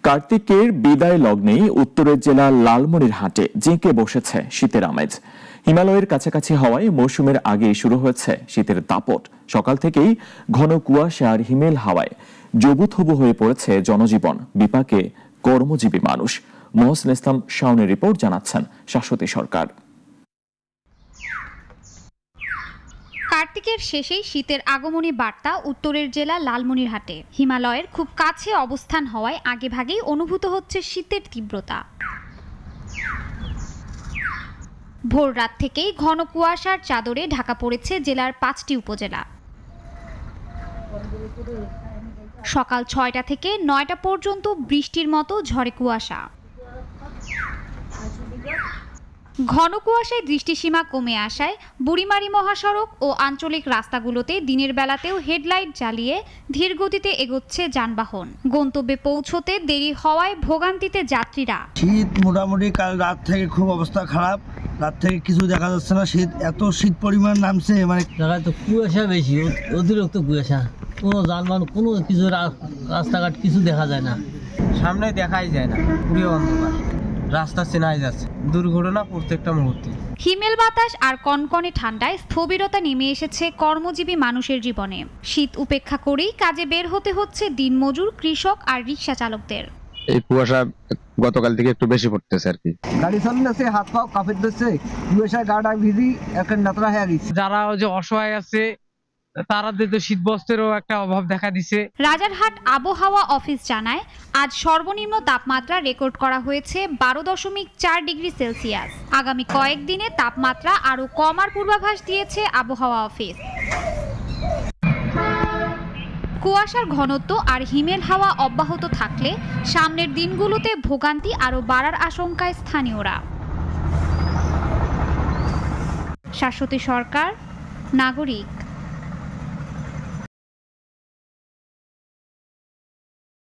কার্তিকের বিদায় লগ্নেই উত্তরের জেলা লালমনিরহাটে জেঁকে বসেছে শীতের আমেজ। হিমালয়ের কাছাকাছি হওয়ায় মৌসুমের আগেই শুরু হয়েছে শীতের দাপট। সকাল থেকেই ঘন কুয়াশা আর হিমেল হাওয়ায় জবুথবু হয়ে পড়েছে জনজীবন, বিপাকে কর্মজীবী মানুষ। মহসিন ইসলাম শাওনের রিপোর্ট, জানাচ্ছেন শাশ্বতী সরকার। কার্তিকের শেষেই শীতের আগমনী বার্তা উত্তরের জেলা লালমনিরহাটে। হিমালয়ের খুব কাছে অবস্থান হওয়ায় আগেভাগেই অনুভূত হচ্ছে শীতের তীব্রতা। ভোর রাত থেকেই ঘন কুয়াশার চাদরে ঢাকা পড়েছে জেলার 5টি উপজেলা। সকাল 6টা থেকে 9টা পর্যন্ত বৃষ্টির মতো ঝড়ে কুয়াশা। ঘন কুয়াশায় দৃষ্টিসীমা কমে আসায় বুড়িমারি মহাসড়ক ও আঞ্চলিক রাস্তাগুলোতে দিনের বেলাতেও হেডলাইট জ্বালিয়ে ধীর গতিতে এগোচ্ছে যানবাহন। গন্তব্যে পৌঁছতে দেরি হওয়ায় ভোগান্তিতে যাত্রীরা। শীত মোটামুটি কাল রাত থেকে খুব অবস্থা খারাপ, রাত থেকে কিছু দেখা যাচ্ছে না। এত শীত পরিমাণ নামছে, মানে জায়গায় তো কুয়াশা বেশি, অতিরিক্ত কুয়াশা। কোনো যানবাহন, কোনো কিছু রাস্তাঘাট কিছু দেখা যায় না, সামনে দেখাই যায় না, পুরো অন্ধকার, রাস্তা চেনাই যাচ্ছে। দুর্ঘটনা প্রত্যেকটা মুহূর্তে। হিমেল বাতাস আর কনকনে ঠান্ডায় স্থবিরতা নেমে এসেছে কর্মজীবী মানুষের জীবনে। শীত উপেক্ষা করেই কাজে বের হতে হচ্ছে দিনমজুর, কৃষক আর রিক্সা চালকদের। এই কুয়াশা গতকাল থেকে একটু বেশি পড়তেছে আর কি। গাড়ি চালাচ্ছে, হাত পা কাঁপে দিচ্ছে, কুয়াশায় গাটা ভিজি এখন নাতরা হয়ে গেছে। যারা যে অসহায় আছে তারাদের তো শীত বস্ত্রেরও একটা অভাব দেখা দিছে। রাজারহাট আবহাওয়া অফিস জানায়, আজ সর্বনিম্ন তাপমাত্রা রেকর্ড করা হয়েছে 12.4 ডিগ্রি সেলসিয়াস। আগামী কয়েকদিনে তাপমাত্রা আরও কমার পূর্বাভাস দিয়েছে আবহাওয়া অফিস। কুয়াশার ঘনত্ব আর হিমেল হাওয়া অব্যাহত থাকলে সামনের দিনগুলোতে ভোগান্তি আরও বাড়ার আশঙ্কায় স্থানীয়রা। শাশ্বতী সরকার, নাগরিক।